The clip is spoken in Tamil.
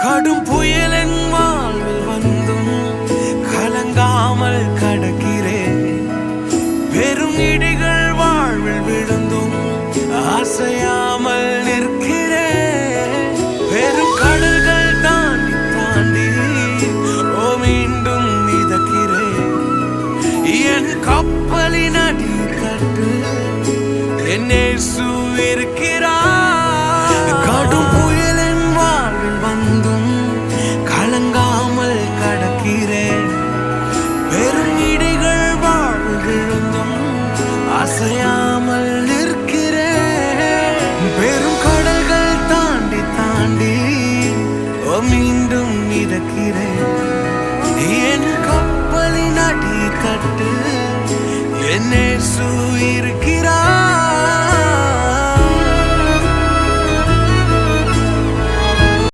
கடும் புயலின் வாழ்வில் வந்தும் கலங்காமல் கடக்கிறேன். பெரும் இடிகள் வாழ்வில் விழுந்தும் அசையாமல் நிற்கிறேன். பெரும் கடல்கள் தாண்டி தாண்டி மீண்டும் மிதக்கிறேன். என் கப்பலின் அடித்தட்டு என் இயேசு இருக்கிறார். கடும் புயலின் வாழ்வில் வந்தும் கலங்காமல் கடக்கிறேன். பெரும் இடிகள் வாழ்வில் விழுந்தும் அசையாமல் நிற்கிறேன். பெரும் கடல்கள் தாண்டி தாண்டி மீண்டும் மிதக்கிறேன். என் கப்பலின் அடித்தட்டு என் இயேசு இருக்கிறார்.